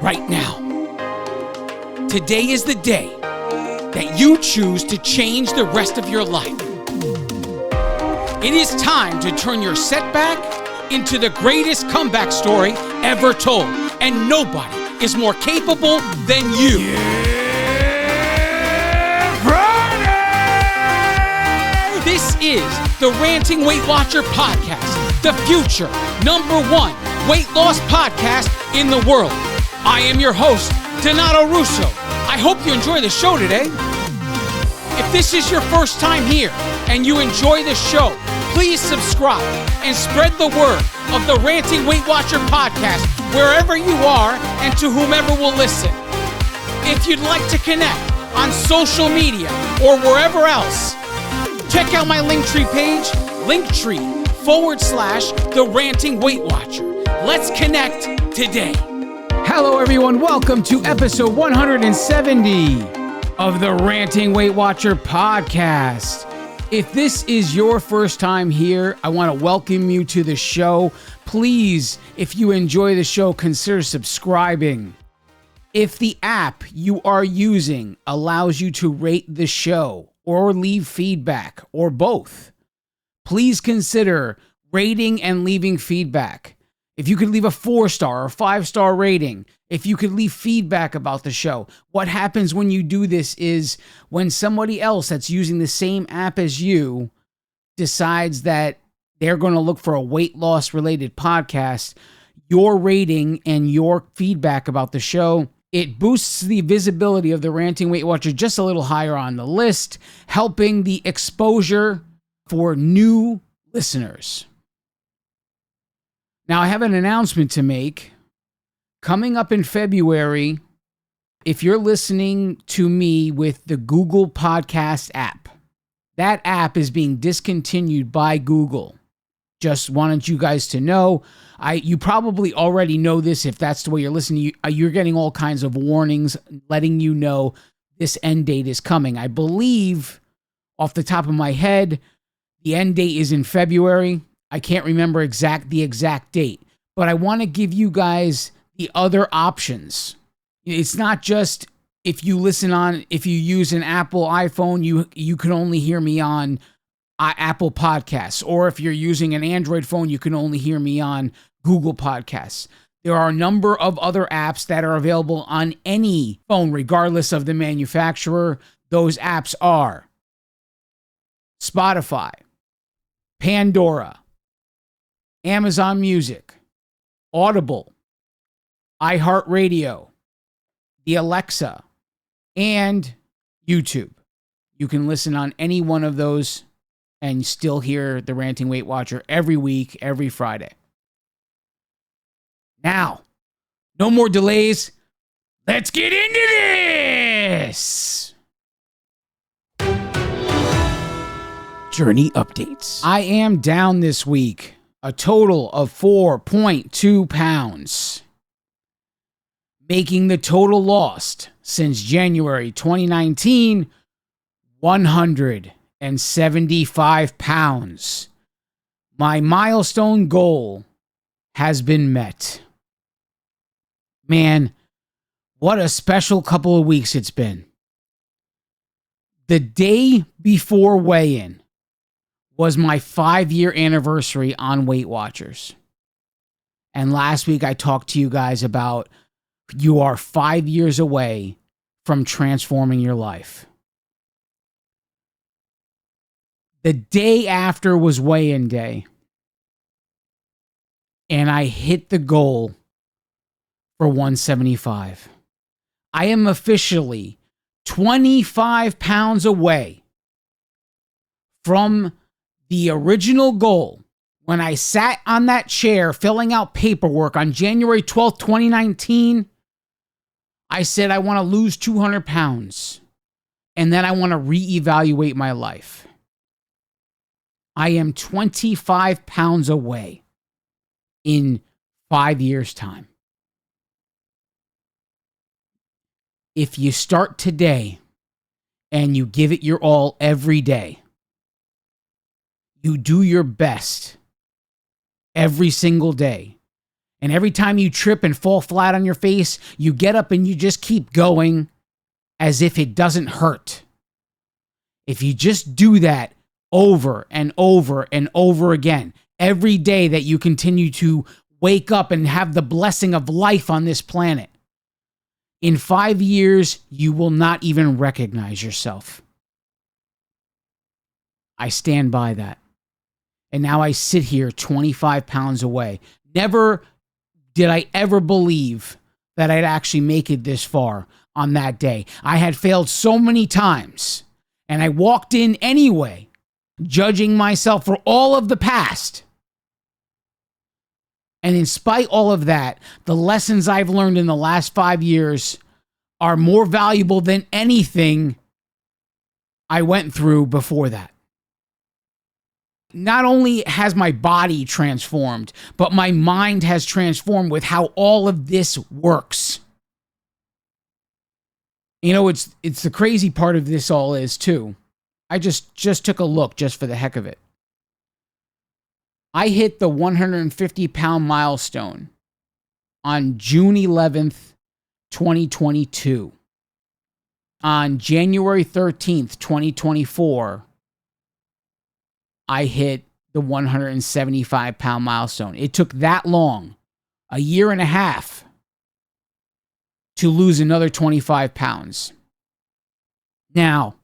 right now. Today is the day that you choose to change the rest of your life. It is time to turn your setback into the greatest comeback story ever told, and nobody is more capable than you. Friday! This is the Ranting Weight Watcher podcast, the future #1 weight loss podcast in the world. I am your host, Donato Russo. I hope you enjoy the show today. If this is your first time here and you enjoy the show, please subscribe and spread the word of the Ranting Weight Watcher podcast wherever you are and to whomever will listen. If you'd like to connect on social media or wherever else, check out my Linktree page, Linktree/the Ranting Weight Watcher. Let's connect today. Hello everyone, welcome to episode 170 of the Ranting Weight Watcher podcast. If this is your first time here, I want to welcome you to the show. Please, if you enjoy the show, consider subscribing. If the app you are using allows you to rate the show or leave feedback or both, please consider rating and leaving feedback. If you could leave a 4-star or 5-star rating, if you could leave feedback about the show. What happens when you do this is when somebody else that's using the same app as you decides that they're going to look for a weight loss related podcast, your rating and your feedback about the show, it boosts the visibility of the Ranting Weight Watcher just a little higher on the list, helping the exposure for new listeners. Now, I have an announcement to make. Coming up in February, if you're listening to me with the Google Podcast app, that app is being discontinued by Google. Just wanted you guys to know. You probably already know this if that's the way you're listening. You're getting all kinds of warnings letting you know this end date is coming. I believe, off the top of my head, the end date is in February. I can't remember the exact date, but I want to give you guys the other options. It's not just if you use an Apple iPhone, you can only hear me on Apple Podcasts, or if you're using an Android phone, you can only hear me on Google Podcasts. There are a number of other apps that are available on any phone, regardless of the manufacturer. Those apps are Spotify, Pandora, Amazon Music, Audible, iHeartRadio, the Alexa, and YouTube. You can listen on any one of those and still hear the Ranting Weight Watcher every week, every Friday. Now, no more delays. Let's get into this! Journey updates. I am down this week a total of 4.2 pounds, making the total lost since January 2019 175 pounds. My milestone goal has been met. Man, what a special couple of weeks it's been. The day before weigh-in was my 5-year anniversary on Weight Watchers. And last week I talked to you guys about you are 5 years away from transforming your life. The day after was weigh-in day, and I hit the goal for 175. I am officially 25 pounds away from the original goal. When I sat on that chair filling out paperwork on January 12th, 2019, I said I want to lose 200 pounds, and then I want to reevaluate my life. I am 25 pounds away in 5 years' time. If you start today and you give it your all every day, you do your best every single day, And every time you trip and fall flat on your face, you get up and you just keep going as if it doesn't hurt. If you just do that over and over and over again, every day that you continue to wake up and have the blessing of life on this planet, in 5 years, you will not even recognize yourself. I stand by that. And now I sit here 25 pounds away. Never did I ever believe that I'd actually make it this far on that day. I had failed so many times, and I walked in anyway, judging myself for all of the past. And in spite all of that, the lessons I've learned in the last 5 years are more valuable than anything I went through before that. Not only has my body transformed, but my mind has transformed with how all of this works. You know, it's the crazy part of this all is too. I just took a look just for the heck of it. I hit the 150-pound milestone on June 11th, 2022. On January 13th, 2024, I hit the 175-pound milestone. It took that long, a year and a half, to lose another 25 pounds. Now,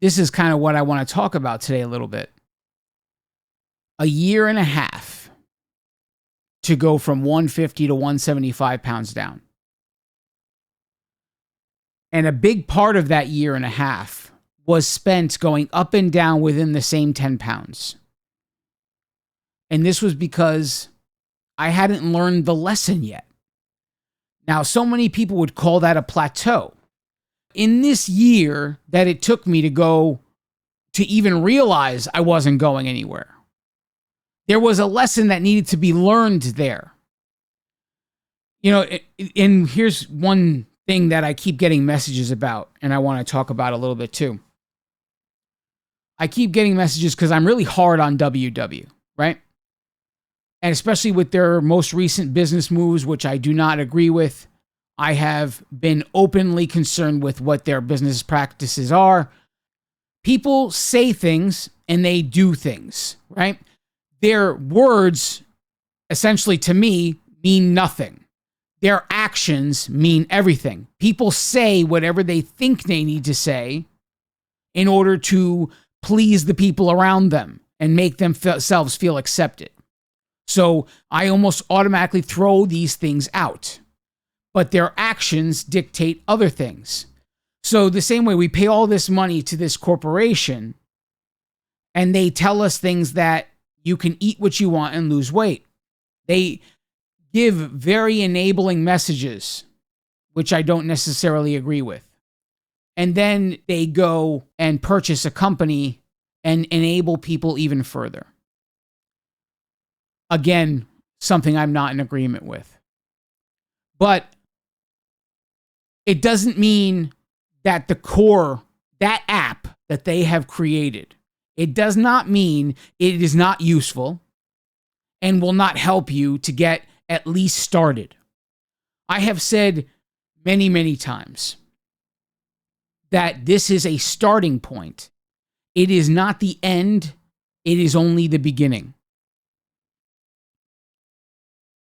this is kind of what I want to talk about today a little bit. A year and a half to go from 150 to 175 pounds down. And a big part of that year and a half was spent going up and down within the same 10 pounds. And this was because I hadn't learned the lesson yet. Now, so many people would call that a plateau. In this year that it took me to go to even realize I wasn't going anywhere, there was a lesson that needed to be learned there. You know, and here's one thing that I keep getting messages about, and I want to talk about a little bit too. I keep getting messages because I'm really hard on WW, right? And especially with their most recent business moves, which I do not agree with. I have been openly concerned with what their business practices are. People say things and they do things, right? Their words, essentially to me, mean nothing. Their actions mean everything. People say whatever they think they need to say in order to please the people around them and make themselves feel accepted. So I almost automatically throw these things out. But their actions dictate other things. So the same way we pay all this money to this corporation and they tell us things that you can eat what you want and lose weight. They give very enabling messages, which I don't necessarily agree with. And then they go and purchase a company and enable people even further. Again, something I'm not in agreement with. But it doesn't mean that the core, that app that they have created, it does not mean it is not useful and will not help you to get at least started. I have said many, many times that this is a starting point. It is not the end. It is only the beginning.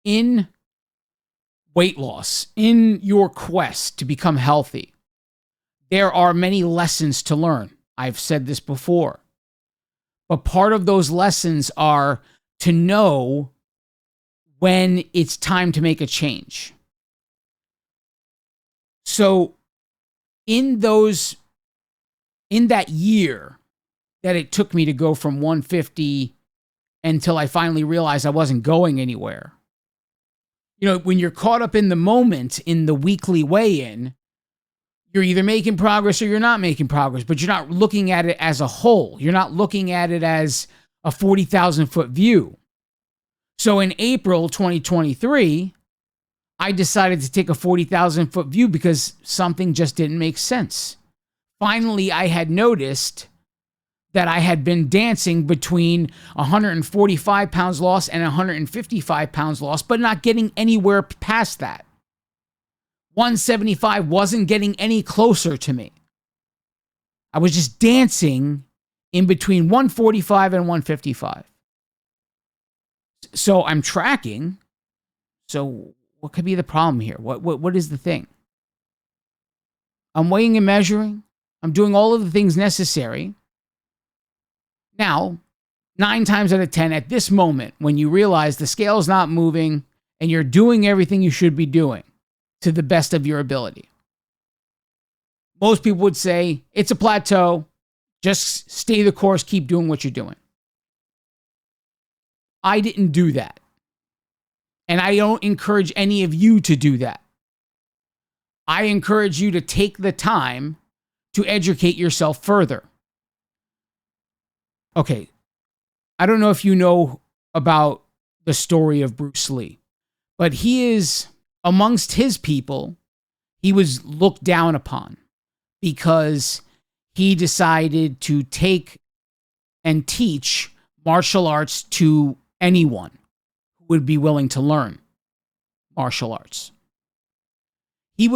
In weight loss, in your quest to become healthy, there are many lessons to learn. I've said this before. But part of those lessons are to know when it's time to make a change. So in that year that it took me to go from 150 until I finally realized I wasn't going anywhere. You know, when you're caught up in the moment in the weekly weigh-in, you're either making progress or you're not making progress, but you're not looking at it as a whole. You're not looking at it as a 40,000-foot view. So in April 2023, I decided to take a 40,000-foot view because something just didn't make sense. Finally, I had noticed that I had been dancing between 145 pounds lost and 155 pounds lost, but not getting anywhere past that. 175 wasn't getting any closer to me. I was just dancing in between 145 and 155. So I'm tracking. So what could be the problem here? What is the thing? I'm weighing and measuring. I'm doing all of the things necessary. Now, 9 times out of 10, at this moment, when you realize the scale is not moving and you're doing everything you should be doing to the best of your ability, most people would say, it's a plateau. Just stay the course. Keep doing what you're doing. I didn't do that. And I don't encourage any of you to do that. I encourage you to take the time to educate yourself further. Okay, I don't know if you know about the story of Bruce Lee, but he is, amongst his people, he was looked down upon because he decided to take and teach martial arts to anyone who would be willing to learn martial arts. He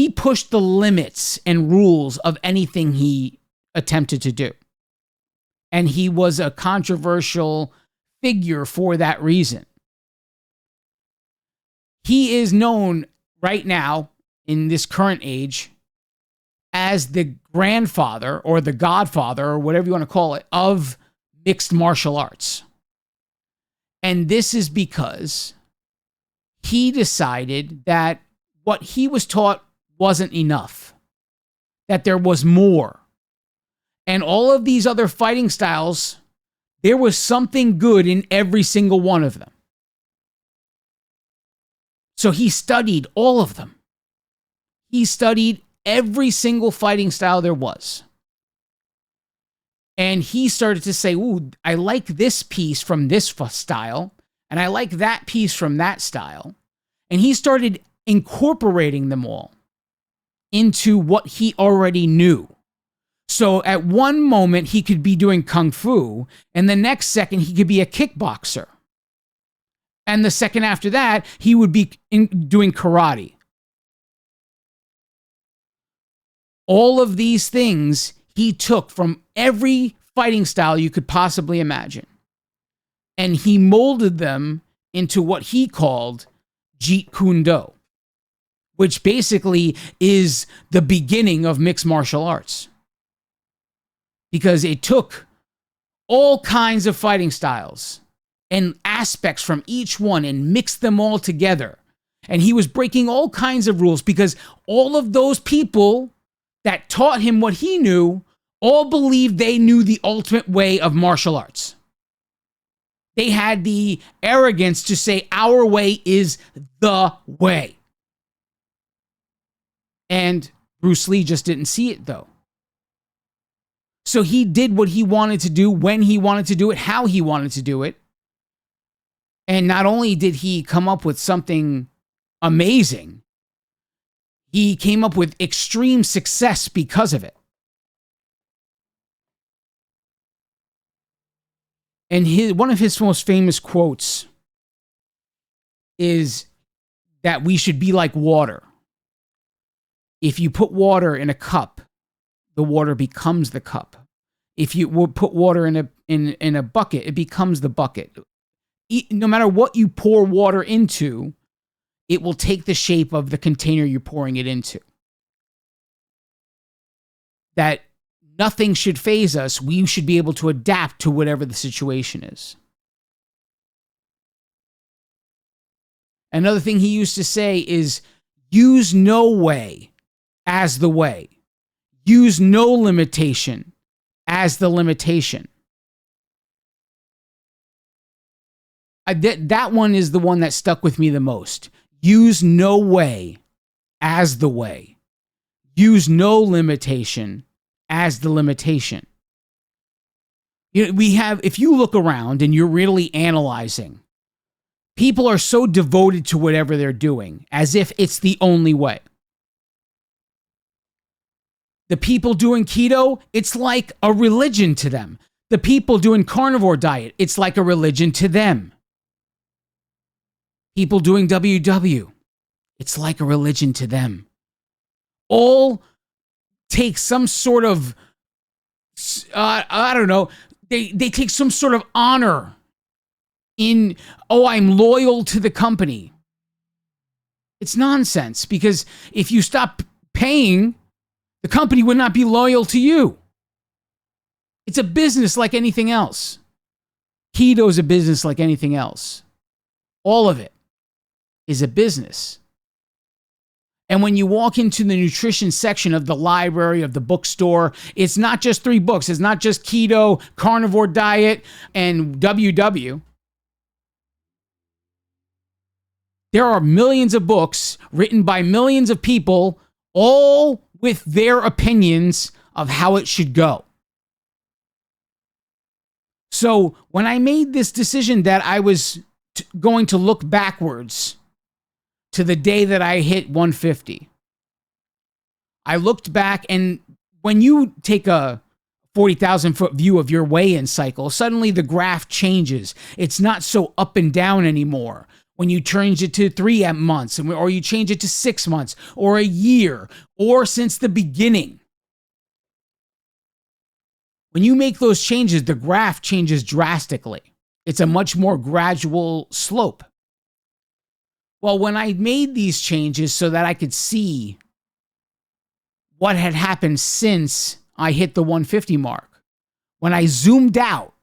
pushed the limits and rules of anything he attempted to do. And he was a controversial figure for that reason. He is known right now, in this current age, as the grandfather or the godfather or whatever you want to call it of mixed martial arts. And this is because he decided that what he was taught wasn't enough, that there was more. And all of these other fighting styles, there was something good in every single one of them. So he studied all of them. He studied every single fighting style there was. And he started to say, ooh, I like this piece from this style, and I like that piece from that style. And he started incorporating them all into what he already knew. So at one moment, he could be doing kung fu, and the next second, he could be a kickboxer. And the second after that, he would be doing karate. All of these things he took from every fighting style you could possibly imagine. And he molded them into what he called Jeet Kune Do, which basically is the beginning of mixed martial arts. Because it took all kinds of fighting styles and aspects from each one and mixed them all together. And he was breaking all kinds of rules because all of those people that taught him what he knew all believed they knew the ultimate way of martial arts. They had the arrogance to say, our way is the way. And Bruce Lee just didn't see it, though. So he did what he wanted to do, when he wanted to do it, how he wanted to do it. And not only did he come up with something amazing, he came up with extreme success because of it. And one of his most famous quotes is that we should be like water. If you put water in a cup, the water becomes the cup. If you will put water in a bucket, it becomes the bucket. No matter what you pour water into, it will take the shape of the container you're pouring it into. That nothing should faze us. We should be able to adapt to whatever the situation is. Another thing he used to say is, use no way as the way. Use no limitation as the limitation. That one is the one that stuck with me the most. Use no way as the way. Use no limitation as the limitation. You know, if you look around and you're really analyzing, people are so devoted to whatever they're doing as if it's the only way. The people doing keto, it's like a religion to them. The people doing carnivore diet, it's like a religion to them. People doing WW, it's like a religion to them. All take some sort of, I don't know, they take some sort of honor in, oh, I'm loyal to the company. It's nonsense, because if you stop paying, the company would not be loyal to you. It's a business like anything else. Keto is a business like anything else. All of it is a business. And when you walk into the nutrition section of the library, of the bookstore, it's not just 3 books. It's not just keto, carnivore diet, and WW. There are millions of books written by millions of people, all with their opinions of how it should go. So when I made this decision that I was going to look backwards to the day that I hit 150, I looked back, and when you take a 40,000-foot view of your weigh-in cycle, suddenly the graph changes. It's not so up and down anymore. When you change it to 3 months, or you change it to 6 months, or a year, or since the beginning. When you make those changes, the graph changes drastically. It's a much more gradual slope. Well, when I made these changes so that I could see what had happened since I hit the 150 mark, when I zoomed out,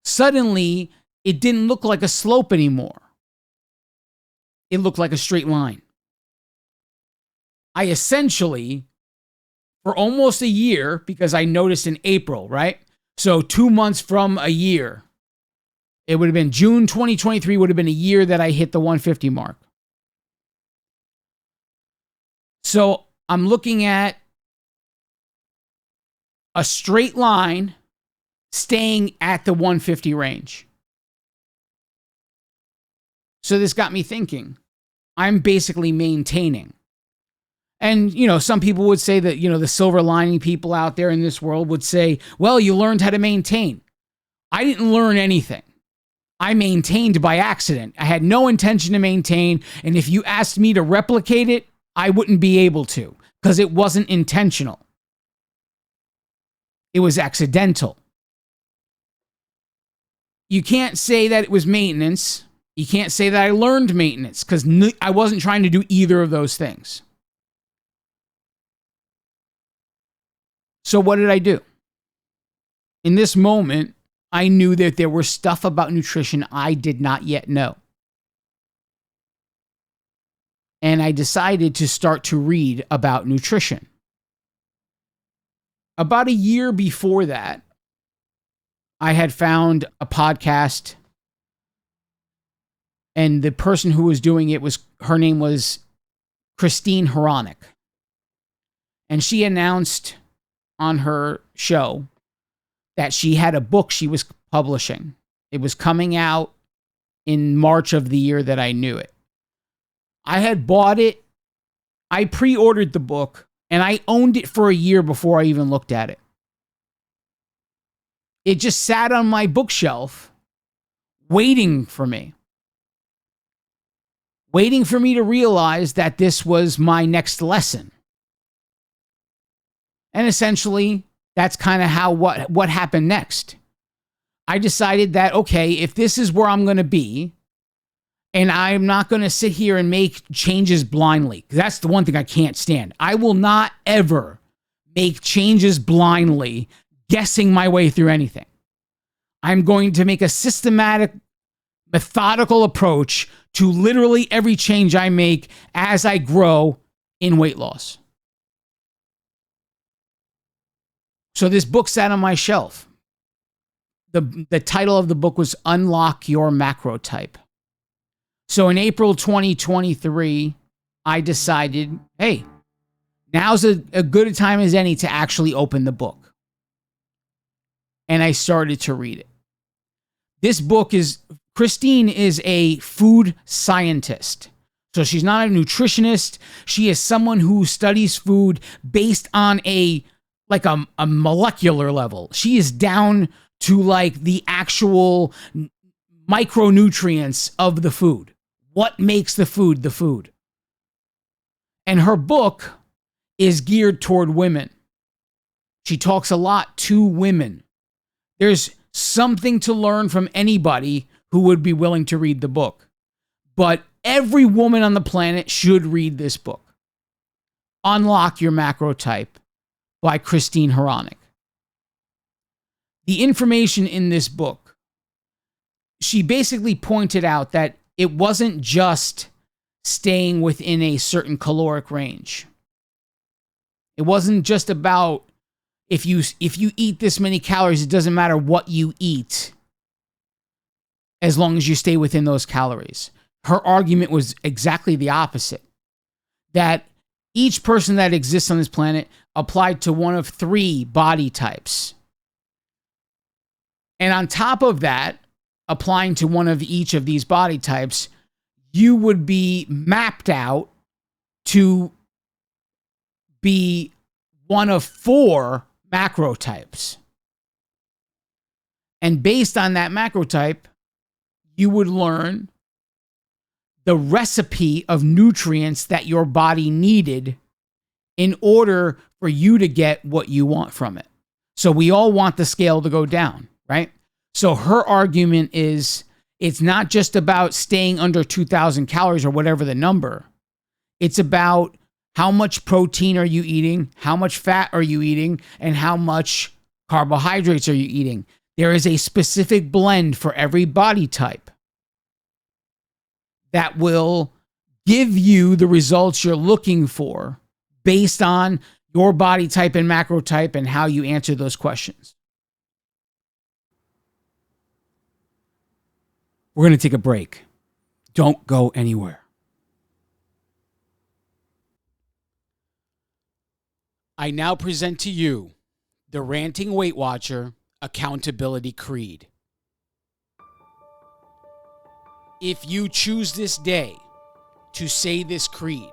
suddenly it didn't look like a slope anymore. It looked like a straight line. I essentially, for almost a year, because I noticed in April, right? So 2 months from a year, it would have been June 2023 would have been a year that I hit the 150 mark. So I'm looking at a straight line staying at the 150 range. So this got me thinking, I'm basically maintaining. And, some people would say that, the silver lining people out there in this world would say, well, you learned how to maintain. I didn't learn anything. I maintained by accident. I had no intention to maintain. And if you asked me to replicate it, I wouldn't be able to, because it wasn't intentional. It was accidental. You can't say that it was maintenance. You can't say that I learned maintenance, because I wasn't trying to do either of those things. So what did I do? In this moment, I knew that there was stuff about nutrition I did not yet know. And I decided to start to read about nutrition. About a year before that, I had found a podcast, and the person who was doing it her name was Christine Hronik. And she announced on her show that she had a book she was publishing. It was coming out in March of the year that I knew it. I had bought it. I pre-ordered the book, and I owned it for a year before I even looked at it. It just sat on my bookshelf waiting for me. Waiting for me to realize that this was my next lesson. And essentially, that's kind of how what happened next. I decided that, okay, if this is where I'm going to be, and I'm not going to sit here and make changes blindly, because that's the one thing I can't stand. I will not ever make changes blindly, guessing my way through anything. I'm going to make a systematic, methodical approach to literally every change I make as I grow in weight loss. So this book sat on my shelf. The title of the book was Unlock Your Macro Type. So in April 2023, I decided, hey, now's a good a time as any to actually open the book. And I started to read it. Christine is a food scientist. So she's not a nutritionist. She is someone who studies food based on a molecular level. She is down to like the actual micronutrients of the food. What makes the food the food? And her book is geared toward women. She talks a lot to women. There's something to learn from anybody who would be willing to read the book. But every woman on the planet should read this book. Unlock Your Macrotype by Christine Hronik. The information in this book, she basically pointed out that it wasn't just staying within a certain caloric range. It wasn't just about if you eat this many calories, it doesn't matter what you eat as long as you stay within those calories. Her argument was exactly the opposite. That each person that exists on this planet applied to one of 3 body types. And on top of that, applying to one of each of these body types, you would be mapped out to be one of 4 macrotypes. And based on that macrotype, you would learn the recipe of nutrients that your body needed in order for you to get what you want from it. So we all want the scale to go down, right? So her argument is it's not just about staying under 2,000 calories or whatever the number. It's about how much protein are you eating, how much fat are you eating, and how much carbohydrates are you eating. There is a specific blend for every body type that will give you the results you're looking for based on your body type and macrotype and how you answer those questions. We're going to take a break. Don't go anywhere. I now present to you the Ranting Weight Watcher Accountability Creed. If you choose this day to say this creed,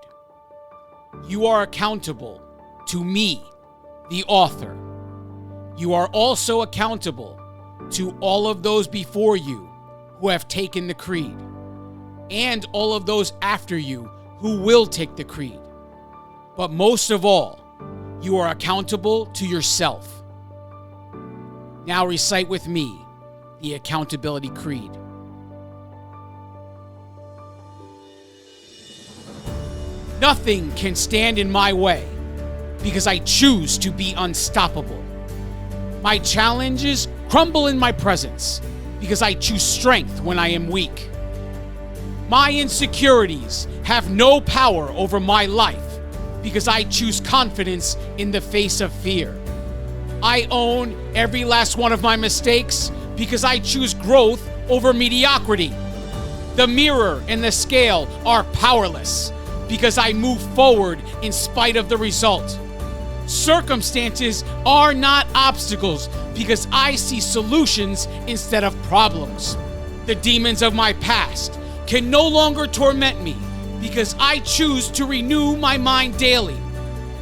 you are accountable to me, the author. You are also accountable to all of those before you who have taken the creed, and all of those after you who will take the creed. But most of all, you are accountable to yourself. Now recite with me the Accountability Creed. Nothing can stand in my way because I choose to be unstoppable. My challenges crumble in my presence because I choose strength when I am weak. My insecurities have no power over my life because I choose confidence in the face of fear. I own every last one of my mistakes because I choose growth over mediocrity. The mirror and the scale are powerless because I move forward in spite of the result. Circumstances are not obstacles because I see solutions instead of problems. The demons of my past can no longer torment me because I choose to renew my mind daily.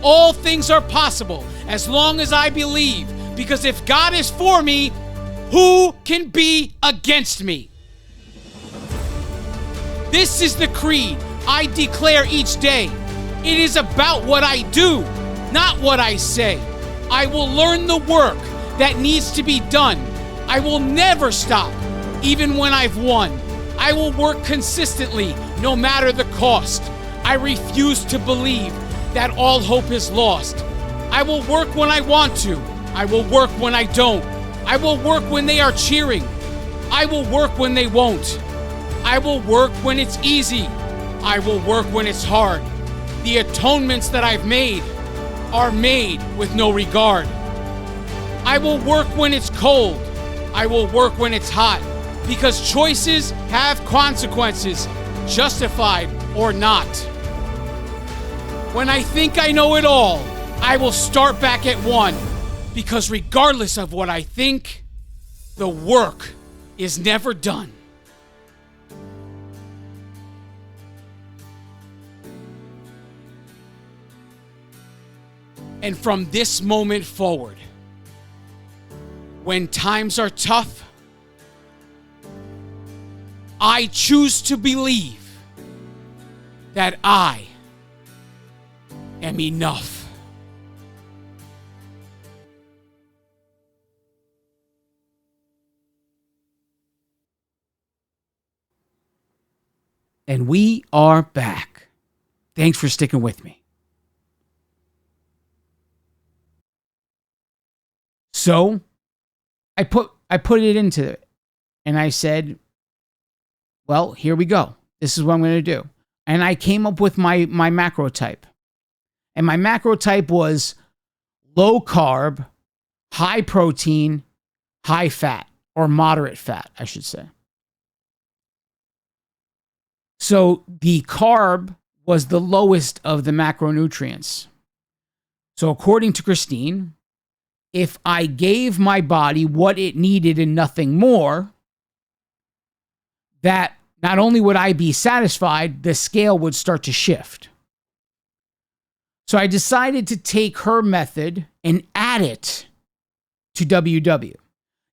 All things are possible as long as I believe, because if God is for me, who can be against me? This is the creed I declare each day. It is about what I do, not what I say. I will learn the work that needs to be done. I will never stop, even when I've won. I will work consistently, no matter the cost. I refuse to believe that all hope is lost. I will work when I want to. I will work when I don't. I will work when they are cheering. I will work when they won't. I will work when it's easy. I will work when it's hard. The atonements that I've made are made with no regard. I will work when it's cold. I will work when it's hot, because choices have consequences, justified or not. When I think I know it all, I will start back at one, because regardless of what I think, the work is never done. And from this moment forward, when times are tough, I choose to believe that I am enough. And we are back. Thanks for sticking with me. So I put it into it, and I said, well, here we go. This is what I'm going to do. And I came up with my macro type. And my macro type was low carb, high protein, high fat, or moderate fat, I should say. So the carb was the lowest of the macronutrients. So according to Christine, if I gave my body what it needed and nothing more, that not only would I be satisfied, the scale would start to shift. So I decided to take her method and add it to WW.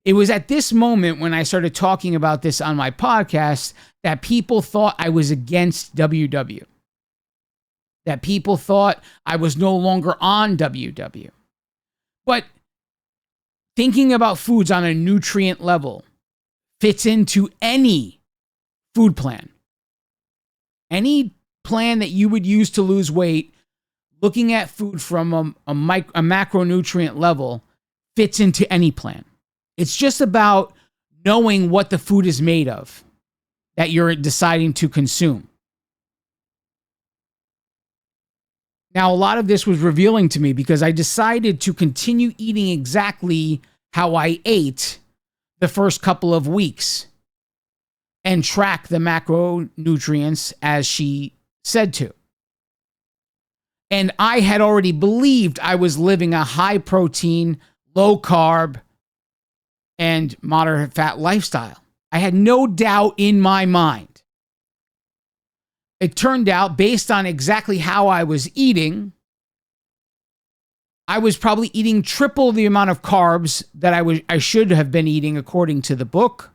It was at this moment when I started talking about this on my podcast that people thought I was against WW. That people thought I was no longer on WW. But thinking about foods on a nutrient level fits into any food plan. Any plan that you would use to lose weight, looking at food from a macronutrient level fits into any plan. It's just about knowing what the food is made of that you're deciding to consume. Now, a lot of this was revealing to me because I decided to continue eating exactly how I ate the first couple of weeks and track the macronutrients as she said to. And I had already believed I was living a high protein, low carb, and moderate fat lifestyle. I had no doubt in my mind. It turned out, based on exactly how I was eating, I was probably eating triple the amount of carbs that I should have been eating according to the book.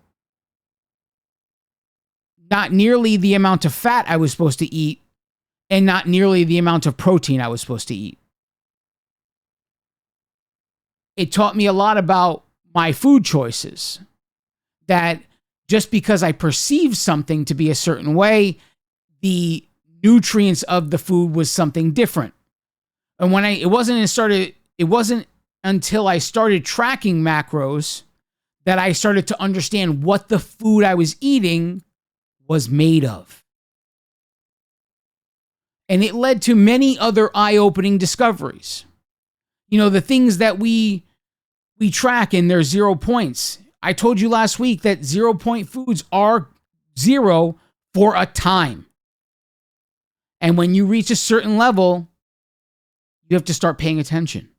Not nearly the amount of fat I was supposed to eat, and not nearly the amount of protein I was supposed to eat. It taught me a lot about my food choices. That just because I perceived something to be a certain way, the nutrients of the food was something different. And when it wasn't until I started tracking macros that I started to understand what the food I was eating was made of. And it led to many other eye-opening discoveries. You know, the things that we track in their 0 points. I told you last week that 0 point foods are 0 for a time. And when you reach a certain level, you have to start paying attention.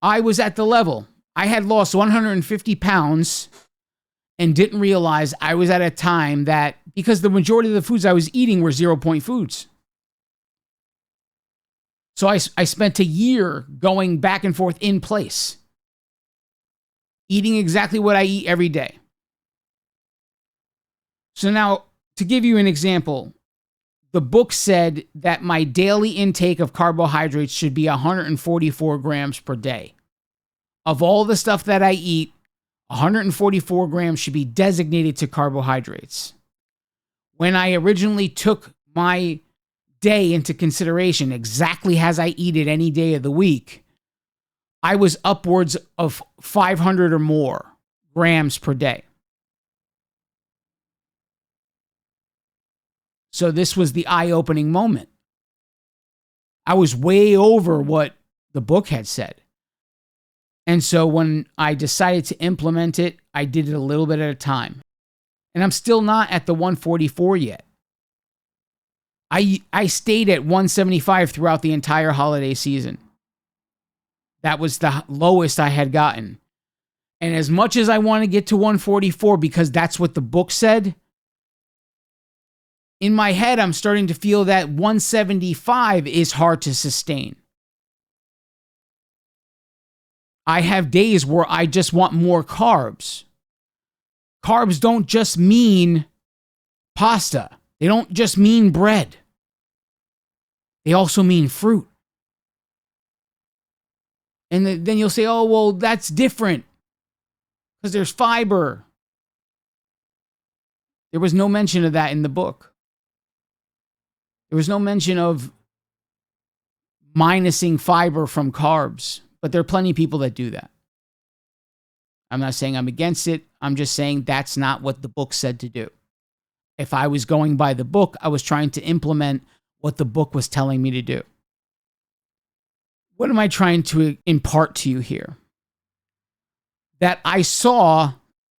I was at the level. I had lost 150 pounds and didn't realize I was at a time that, because the majority of the foods I was eating were 0 point foods. So I spent a year going back and forth in place, eating exactly what I eat every day. So now, to give you an example, the book said that my daily intake of carbohydrates should be 144 grams per day. Of all the stuff that I eat, 144 grams should be designated to carbohydrates. When I originally took my day into consideration, exactly as I eat it any day of the week, I was upwards of 500 or more grams per day. So this was the eye-opening moment. I was way over what the book had said. And so when I decided to implement it, I did it a little bit at a time. And I'm still not at the 144 yet. I stayed at 175 throughout the entire holiday season. That was the lowest I had gotten. And as much as I want to get to 144 because that's what the book said, in my head, I'm starting to feel that 175 is hard to sustain. I have days where I just want more carbs. Carbs don't just mean pasta. They don't just mean bread. They also mean fruit. And then you'll say, oh, well, that's different because there's fiber. There was no mention of that in the book. There was no mention of minusing fiber from carbs, but there are plenty of people that do that. I'm not saying I'm against it. I'm just saying that's not what the book said to do. If I was going by the book, I was trying to implement what the book was telling me to do. What am I trying to impart to you here? That I saw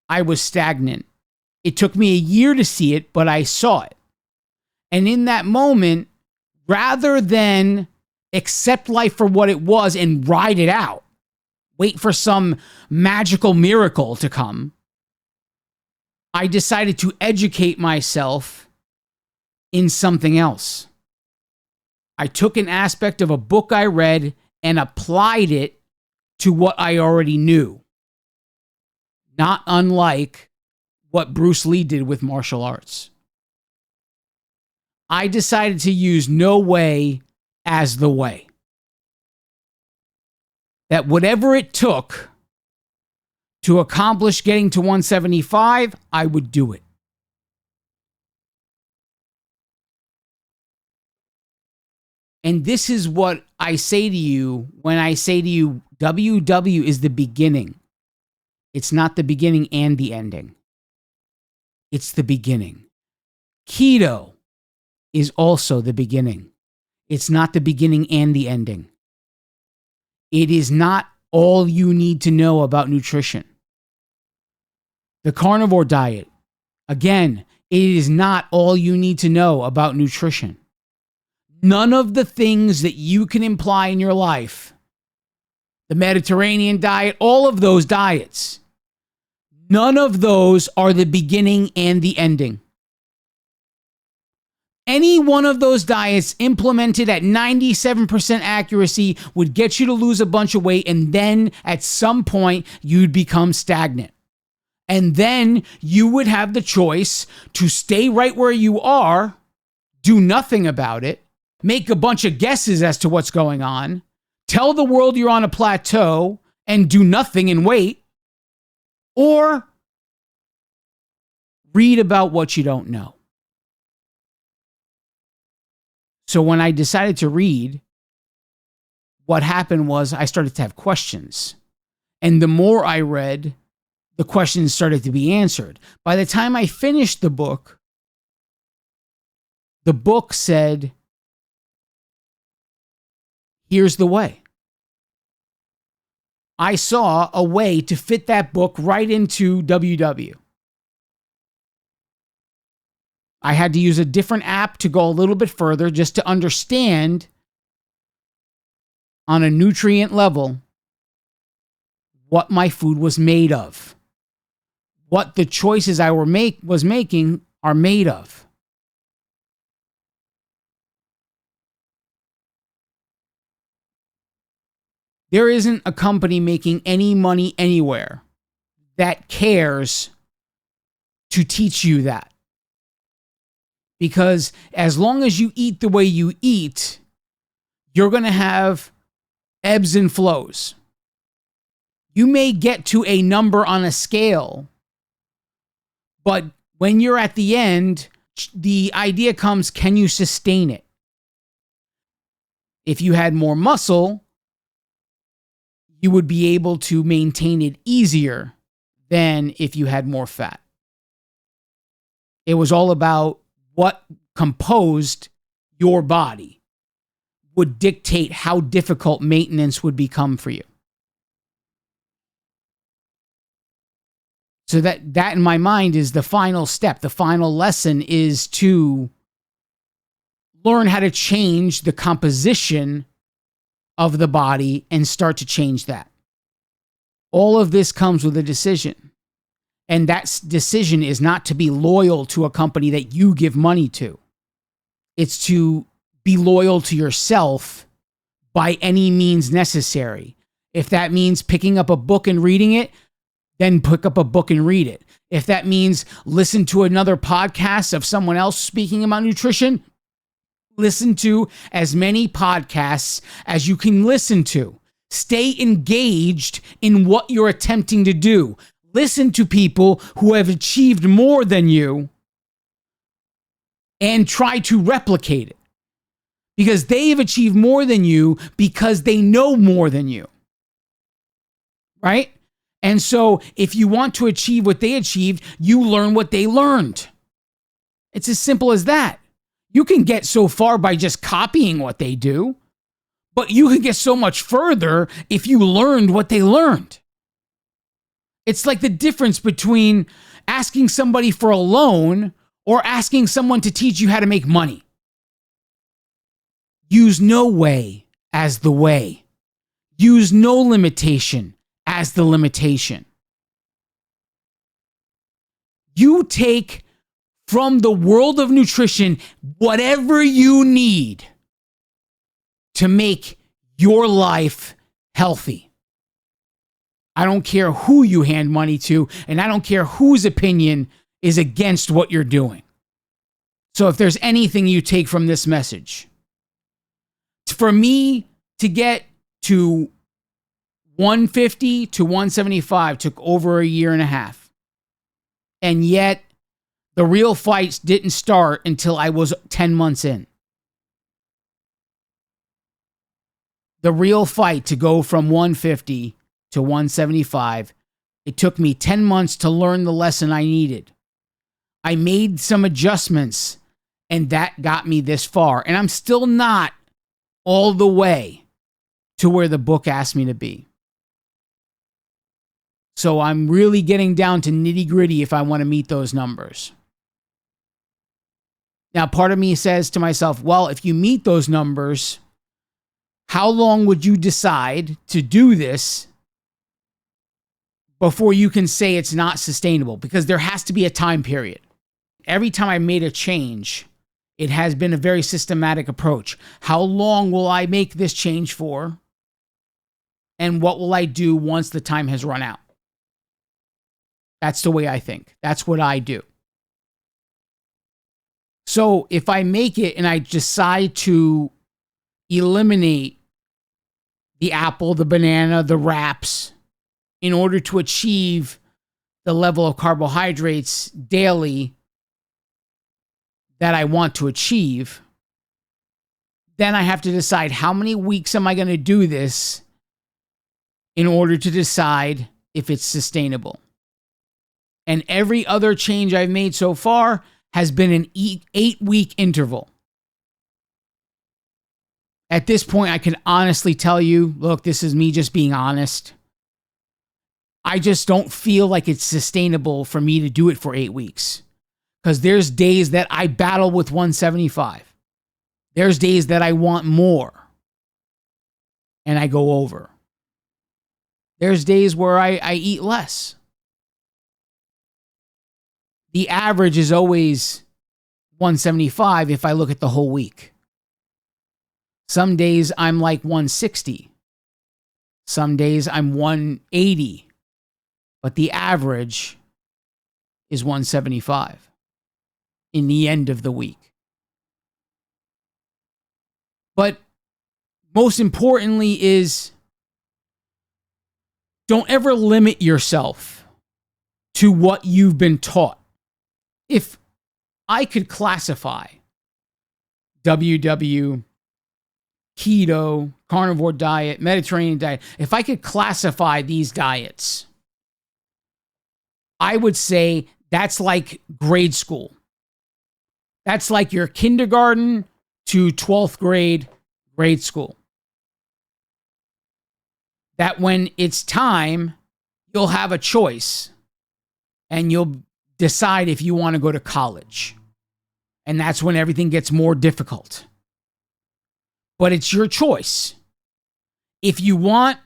I was stagnant. It took me a year to see it, but I saw it. And in that moment, rather than accept life for what it was and ride it out, wait for some magical miracle to come, I decided to educate myself in something else. I took an aspect of a book I read and applied it to what I already knew. Not unlike what Bruce Lee did with martial arts. I decided to use no way as the way. That whatever it took to accomplish getting to 175, I would do it. And this is what I say to you when I say to you, WW is the beginning. It's not the beginning and the ending. It's the beginning. Keto is also the beginning. It's not the beginning and the ending. It is not all you need to know about nutrition. The carnivore diet, again, it is not all you need to know about nutrition. None of the things that you can imply in your life, the Mediterranean diet, all of those diets, none of those are the beginning and the ending. Any one of those diets implemented at 97% accuracy would get you to lose a bunch of weight, and then at some point you'd become stagnant. And then you would have the choice to stay right where you are, do nothing about it, make a bunch of guesses as to what's going on, tell the world you're on a plateau and do nothing and wait, or read about what you don't know. So when I decided to read, what happened was I started to have questions. And the more I read, the questions started to be answered. By the time I finished the book said, here's the way. I saw a way to fit that book right into WW. I had to use a different app to go a little bit further just to understand on a nutrient level what my food was made of, what the choices I was making are made of. There isn't a company making any money anywhere that cares to teach you that. Because as long as you eat the way you eat, you're going to have ebbs and flows. You may get to a number on a scale, but when you're at the end, the idea comes, can you sustain it? If you had more muscle, you would be able to maintain it easier than if you had more fat. It was all about what composed your body would dictate how difficult maintenance would become for you. So that in my mind is the final step. The final lesson is to learn how to change the composition of the body and start to change that. All of this comes with a decision. And that decision is not to be loyal to a company that you give money to. It's to be loyal to yourself by any means necessary. If that means picking up a book and reading it, then pick up a book and read it. If that means listen to another podcast of someone else speaking about nutrition, listen to as many podcasts as you can listen to. Stay engaged in what you're attempting to do. Listen to people who have achieved more than you and try to replicate it. Because they've achieved more than you because they know more than you. Right? And so if you want to achieve what they achieved, you learn what they learned. It's as simple as that. You can get so far by just copying what they do, but you can get so much further if you learned what they learned. It's like the difference between asking somebody for a loan or asking someone to teach you how to make money. Use no way as the way. Use no limitation as the limitation. You take from the world of nutrition whatever you need to make your life healthy. I don't care who you hand money to, and I don't care whose opinion is against what you're doing. So if there's anything you take from this message, for me to get to 150 to 175 took over a year and a half. And yet the real fights didn't start until I was 10 months in. The real fight to go from 150 to 175, it took me 10 months to learn the lesson I needed. I made some adjustments, and that got me this far. And I'm still not all the way to where the book asked me to be. So I'm really getting down to nitty gritty if I want to meet those numbers. Now, part of me says to myself, well, if you meet those numbers, how long would you decide to do this before you can say it's not sustainable? Because there has to be a time period. Every time I made a change, it has been a very systematic approach. How long will I make this change for? And what will I do once the time has run out? That's the way I think. That's what I do. So if I make it and I decide to eliminate the apple, the banana, the wraps in order to achieve the level of carbohydrates daily that I want to achieve, then I have to decide how many weeks am I going to do this in order to decide if it's sustainable. And every other change I've made so far has been an 8-week interval. At this point, I can honestly tell you, look, this is me just being honest. I just don't feel like it's sustainable for me to do it for 8 weeks. Because there's days that I battle with 175. There's days that I want more. And I go over. There's days where I eat less. The average is always 175 if I look at the whole week. Some days I'm like 160. Some days I'm 180. But the average is 175 in the end of the week. But most importantly is don't ever limit yourself to what you've been taught. If I could classify WW, keto, carnivore diet, Mediterranean diet, if I could classify these diets, I would say that's like grade school. That's like your kindergarten to 12th grade school. That when it's time, you'll have a choice and you'll decide if you want to go to college. And that's when everything gets more difficult. But it's your choice. If you want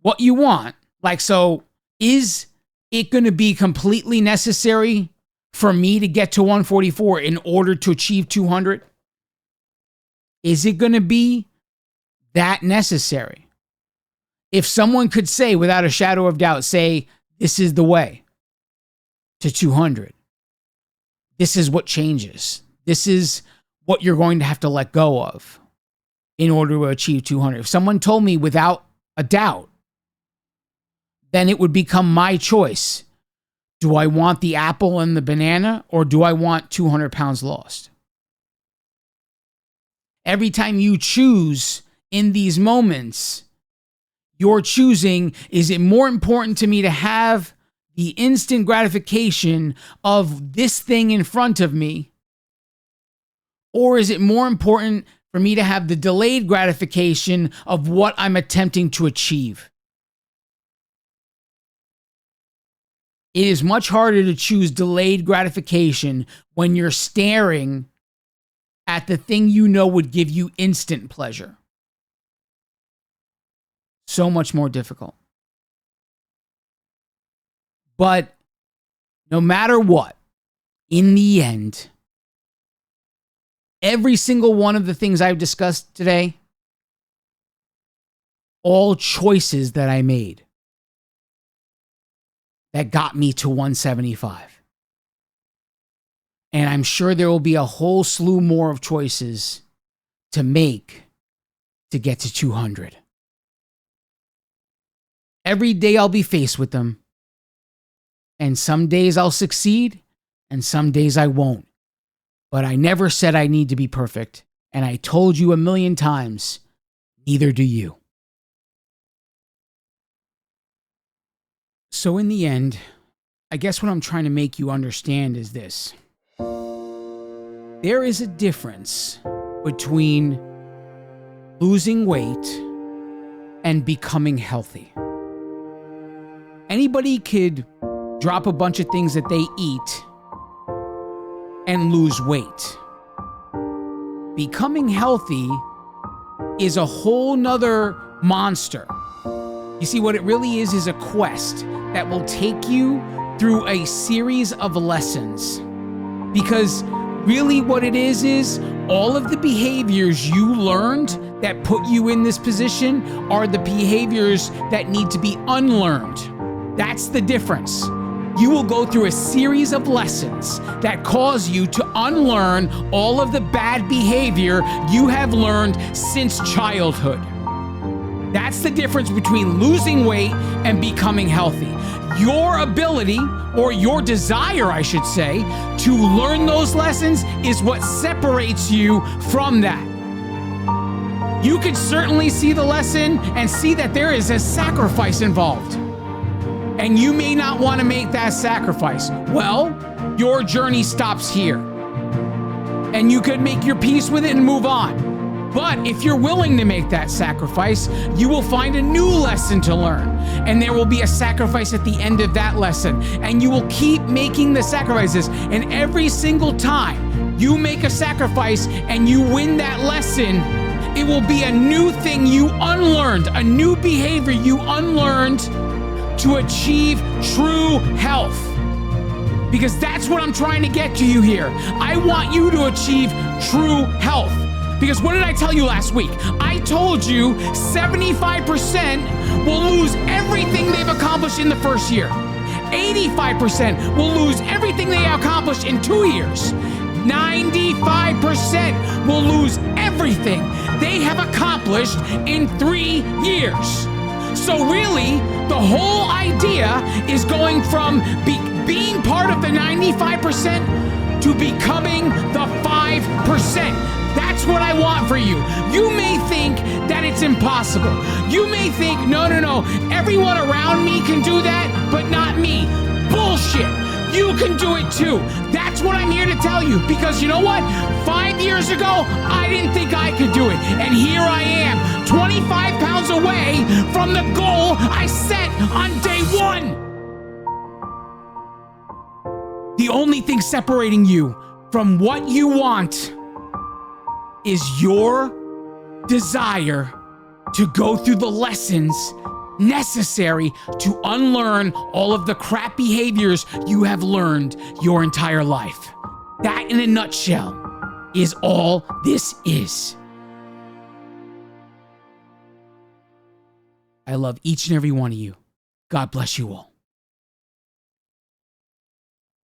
what you want, like, so is it going to be completely necessary for me to get to 144 in order to achieve 200? Is it going to be that necessary? If someone could say without a shadow of doubt, say, this is the way to 200. This is what changes. This is what you're going to have to let go of in order to achieve 200. If someone told me without a doubt, then it would become my choice. Do I want the apple and the banana, or do I want 200 pounds lost? Every time you choose in these moments, you're choosing, is it more important to me to have the instant gratification of this thing in front of me? Or is it more important for me to have the delayed gratification of what I'm attempting to achieve? It is much harder to choose delayed gratification when you're staring at the thing you know would give you instant pleasure. So much more difficult. But no matter what, in the end, every single one of the things I've discussed today, all choices that I made that got me to 175. And I'm sure there will be a whole slew more of choices to make to get to 200. Every day I'll be faced with them. And some days I'll succeed, and some days I won't. But I never said I need to be perfect. And I told you a million times, neither do you. So in the end, I guess what I'm trying to make you understand is this. There is a difference between losing weight and becoming healthy. Anybody could drop a bunch of things that they eat and lose weight. Becoming healthy is a whole nother monster. You see, what it really is a quest that will take you through a series of lessons. Because really what it is all of the behaviors you learned that put you in this position are the behaviors that need to be unlearned. That's the difference. You will go through a series of lessons that cause you to unlearn all of the bad behavior you have learned since childhood. That's the difference between losing weight and becoming healthy. Your ability, or your desire, I should say, to learn those lessons is what separates you from that. You could certainly see the lesson and see that there is a sacrifice involved. And you may not want to make that sacrifice. Well, your journey stops here. And you could make your peace with it and move on. But if you're willing to make that sacrifice, you will find a new lesson to learn. And there will be a sacrifice at the end of that lesson. And you will keep making the sacrifices. And every single time you make a sacrifice and you win that lesson, it will be a new thing you unlearned, a new behavior you unlearned to achieve true health. Because that's what I'm trying to get to you here. I want you to achieve true health. Because what did I tell you last week? I told you 75% will lose everything they've accomplished in the first year. 85% will lose everything they accomplished in 2 years. 95% will lose everything they have accomplished in 3 years. So really, the whole idea is going from being part of the 95% to becoming the 5%. That's what I want for you. You may think that it's impossible. You may think, no, everyone around me can do that, but not me. Bullshit. You can do it too. That's what I'm here to tell you. Because you know what? 5 years ago, I didn't think I could do it. And here I am, 25 pounds away from the goal I set on day one. The only thing separating you from what you want is your desire to go through the lessons necessary to unlearn all of the crap behaviors you have learned your entire life. That, in a nutshell, is all this is. I love each and every one of you. God bless you all.